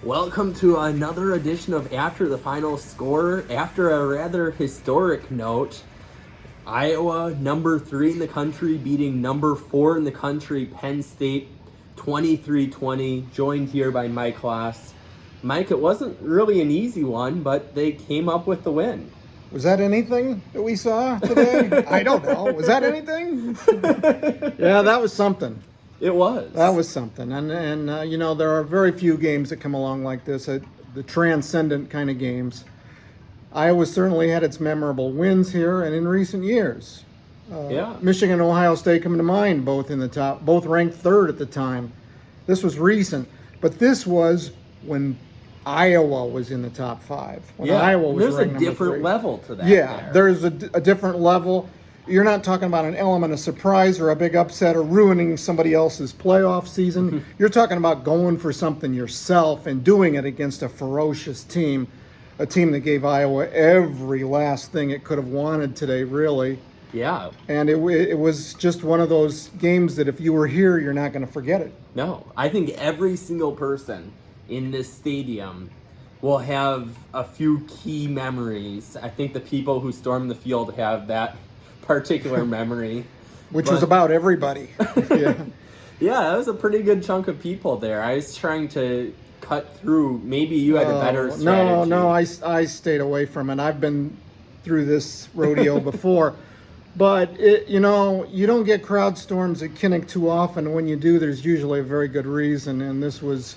Welcome to another edition of After the Final Score. After a rather historic note, Iowa, number 3 in the country, beating number 4 in the country, Penn State, 23-20, joined here by Mike Hlas. Mike, it wasn't really an easy one, but they came up with the win. Was that anything that we saw today? I don't know. Was that anything? Yeah, that was something. It was. That was something. And you know, there are very few games that come along like this, the transcendent kind of games. Iowa certainly had its memorable wins here and in recent years. Michigan and Ohio State come to mind, both in the top, both ranked third at the time. This was recent, but this was when Iowa was in the top 5. When Iowa was there's ranked a different number 3. level to that. Yeah, there's a different level. You're not talking about an element of surprise or a big upset or ruining somebody else's playoff season. You're talking about going for something yourself and doing it against a ferocious team, a team that gave Iowa every last thing it could have wanted today, really. Yeah. And it was just one of those games that if you were here, you're not going to forget it. No, I think every single person in this stadium will have a few key memories. I think the people who stormed the field have that particular memory. Which was about everybody. Yeah. Yeah, that was a pretty good chunk of people there. I was trying to cut through. Maybe you had a better strategy. No, I stayed away from it. I've been through this rodeo before. But, you don't get crowd storms at Kinnick too often. When you do, there's usually a very good reason. And this was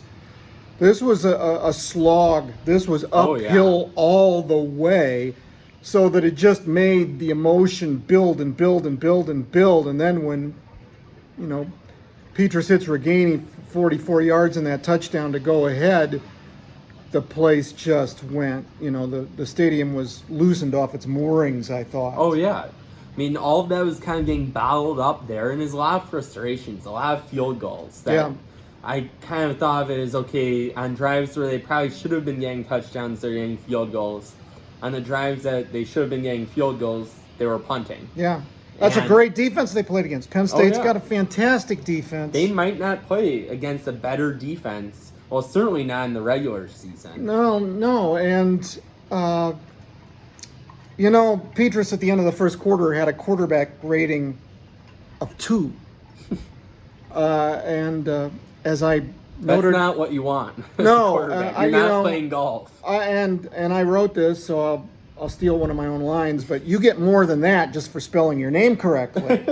a slog. This was uphill all the way, so that it just made the emotion build and build and build and build. And then when, Petrus hits Reganey 44 yards in that touchdown to go ahead, the place just went, the stadium was loosened off its moorings, I thought. Oh, yeah. I mean, all of that was kind of getting bottled up there, and there's a lot of frustrations, a lot of field goals that I kind of thought of it as, okay, on drives where they probably should have been getting touchdowns, they're getting field goals. On the drives that they should have been getting field goals, they were punting. Yeah. That's a great defense they played against. Penn State's got a fantastic defense. They might not play against a better defense. Well, certainly not in the regular season. No. And, Petrus at the end of the first quarter had a quarterback rating of 2. As I noted, that's not what you want. No, you're not playing golf. And I wrote this, so I'll steal one of my own lines. But you get more than that just for spelling your name correctly.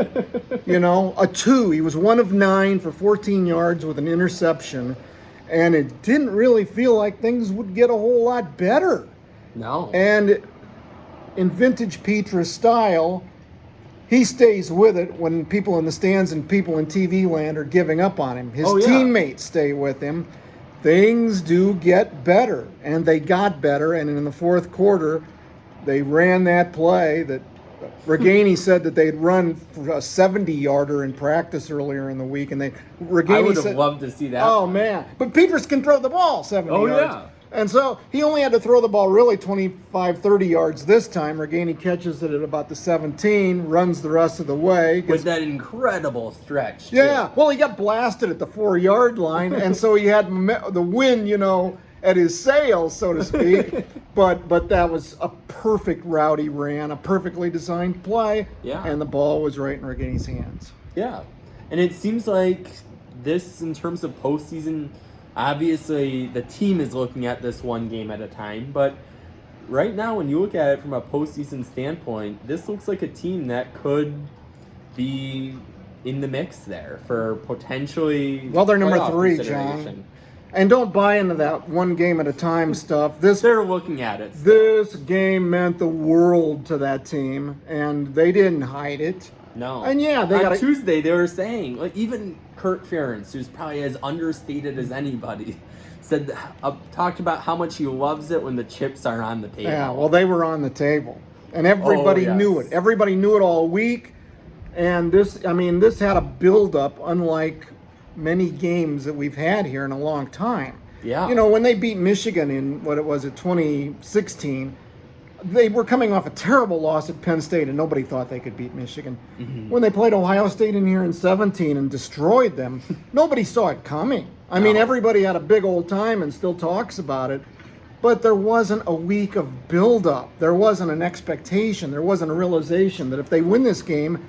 A 2. He was 1 of 9 for 14 yards with an interception, and it didn't really feel like things would get a whole lot better. No. And in vintage Petrus style, he stays with it when people in the stands and people in TV land are giving up on him. His teammates stay with him. Things do get better, and they got better. And in the fourth quarter, they ran that play that Reganey said that they'd run for a 70-yarder in practice earlier in the week. And Reganey I would have loved to see that. Oh, man. But Petrus can throw the ball 70 yards. Oh, yeah. And so he only had to throw the ball really 25, 30 yards this time. Reganey catches it at about the 17, runs the rest of the way. With that incredible stretch. Yeah, well, he got blasted at the 4-yard line, and so he had the wind, at his sails, so to speak. But that was a perfect route he ran, a perfectly designed play, and the ball was right in Reganey's hands. Yeah, and it seems like this, in terms of postseason, obviously, the team is looking at this one game at a time, but right now, when you look at it from a postseason standpoint, this looks like a team that could be in the mix there for potentially. Well, they're number 3, John. And don't buy into that one game at a time stuff. They're looking at it. This game meant the world to that team, and they didn't hide it. No. And on Tuesday they were saying, like, even Kurt Ferentz, who's probably as understated as anybody, talked about how much he loves it when the chips are on the table. Yeah, well, they were on the table, and everybody knew it. Everybody knew it all week, and this had a build-up unlike many games that we've had here in a long time. Yeah. When they beat Michigan in, 2016, They were coming off a terrible loss at Penn State, and nobody thought they could beat Michigan. Mm-hmm. When they played Ohio State in here in 17 and destroyed them, nobody saw it coming. I mean, everybody had a big old time and still talks about it, but there wasn't a week of build-up. There wasn't an expectation. There wasn't a realization that if they win this game,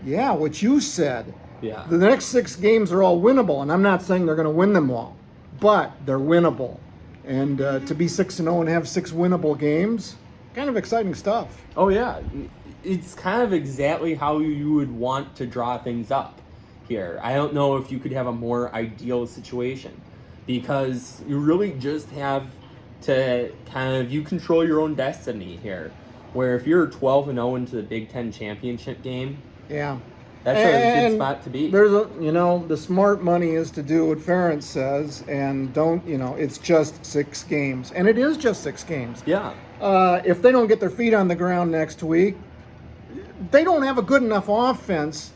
yeah, what you said, the next 6 games are all winnable, and I'm not saying they're going to win them all, but they're winnable. And to be 6-0 and have 6 winnable games, kind of exciting stuff. Oh, yeah. It's kind of exactly how you would want to draw things up here. I don't know if you could have a more ideal situation, because you really just have to you control your own destiny here, where if you're 12-0 into the Big Ten championship game, that's a good spot to be. There's the smart money is to do what Ferentz says, and don't, it's just 6 games. And it is just 6 games. Yeah. If they don't get their feet on the ground next week, they don't have a good enough offense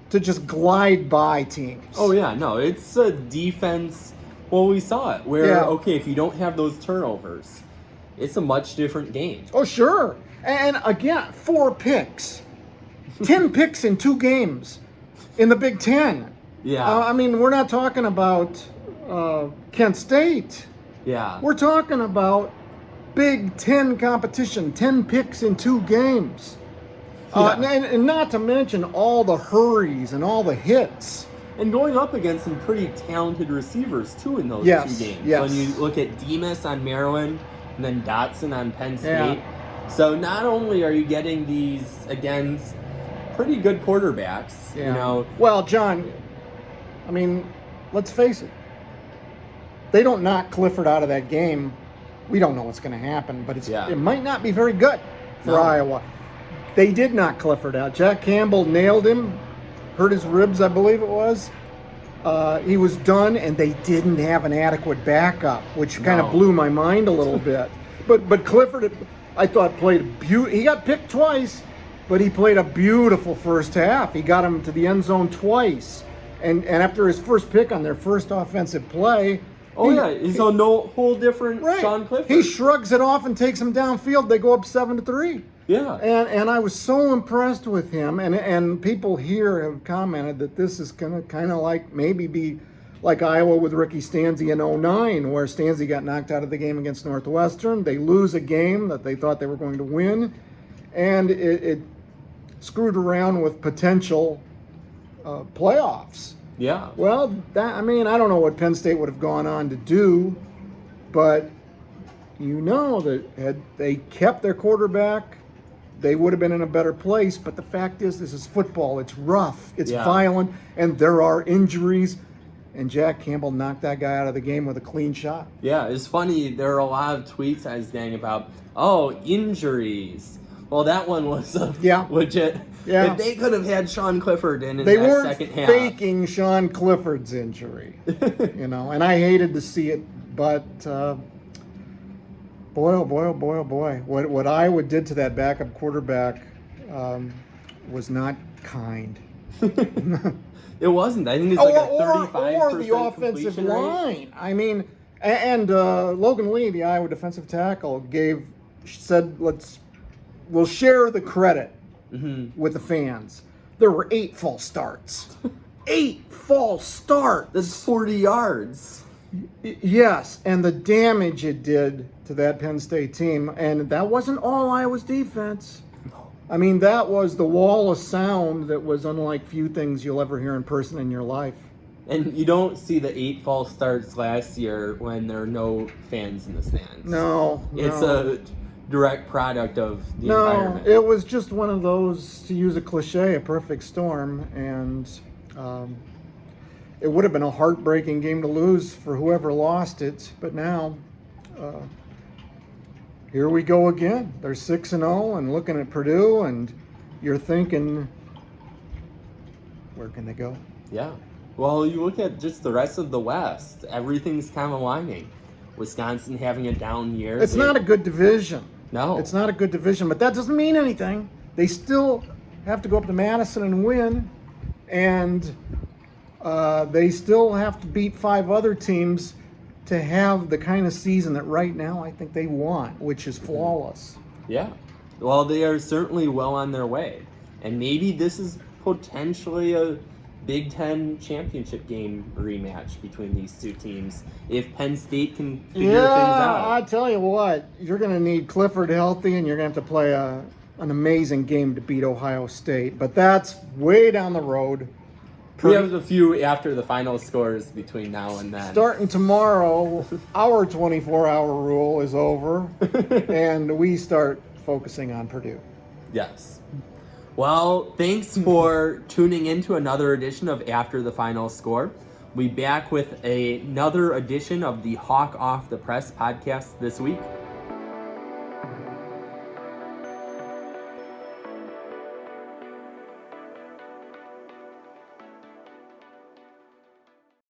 to just glide by teams. Oh, yeah, no, it's a defense. Well, we saw it where, if you don't have those turnovers, it's a much different game. Oh, sure. And again, 4 picks. 10 picks in 2 games in the Big Ten. Yeah. I mean, we're not talking about Kent State. Yeah. We're talking about Big Ten competition, 10 picks in 2 games. And not to mention all the hurries and all the hits. And going up against some pretty talented receivers, too, in those 2 games. Yes. When you look at Demas on Maryland and then Dotson on Penn State. So not only are you getting these against pretty good quarterbacks, Well, John, I mean, let's face it. They don't knock Clifford out of that game. We don't know what's going to happen, but it might not be very good for Iowa. They did knock Clifford out. Jack Campbell nailed him, hurt his ribs, I believe it was. He was done, and they didn't have an adequate backup, which kind of blew my mind a little bit. But Clifford, I thought, played he got picked twice, but he played a beautiful first half. He got him to the end zone twice. And after his first pick on their first offensive play, he's a whole different Sean Clifford. He shrugs it off and takes him downfield. They go up 7-3. Yeah. And I was so impressed with him. And people here have commented that this is going to kind of be like Iowa with Ricky Stanzi in 2009, where Stanzi got knocked out of the game against Northwestern. They lose a game that they thought they were going to win. And it screwed around with potential playoffs. Yeah. Well, I don't know what Penn State would have gone on to do, but that had they kept their quarterback, they would have been in a better place. But the fact is, this is football. It's rough. It's violent, and there are injuries. And Jack Campbell knocked that guy out of the game with a clean shot. Yeah, it's funny. There are a lot of tweets I was getting about, injuries. Well, that one was legit. Yeah. If they could have had Sean Clifford in they that weren't second half. faking Sean Clifford's injury, and I hated to see it, but boy, oh boy, oh boy, oh boy, what Iowa did to that backup quarterback was not kind. It wasn't. I think it's like a 35% or the offensive line. I mean, and Logan Lee, the Iowa defensive tackle, said we'll share the credit with the fans. There were 8 false starts. 8 false starts. That's 40 yards. Yes, and the damage it did to that Penn State team. And that wasn't all Iowa's defense. I mean, that was the wall of sound that was unlike few things you'll ever hear in person in your life. And you don't see the 8 false starts last year when there are no fans in the stands. No. It's a direct product of the environment. It was just one of those, to use a cliche, a perfect storm. And it would have been a heartbreaking game to lose for whoever lost it. But now, here we go again. They're 6-0 and looking at Purdue, and you're thinking, where can they go? Yeah. Well, you look at just the rest of the West, everything's kind of aligning. Wisconsin having a down year. It's not a good division. No. It's not a good division, but that doesn't mean anything. They still have to go up to Madison and win, and they still have to beat 5 other teams to have the kind of season that right now I think they want, which is flawless. Yeah. Well, they are certainly well on their way. And maybe this is potentially a Big Ten championship game rematch between these two teams if Penn State can figure things out. I tell you what, you're going to need Clifford healthy, and you're going to have to play an amazing game to beat Ohio State. But that's way down the road. We have a few after the final scores between now and then. Starting tomorrow, our 24-hour rule is over, and we start focusing on Purdue. Yes. Well, thanks for tuning in to another edition of After the Final Score. We'll be back with another edition of the Hawk Off the Press podcast this week.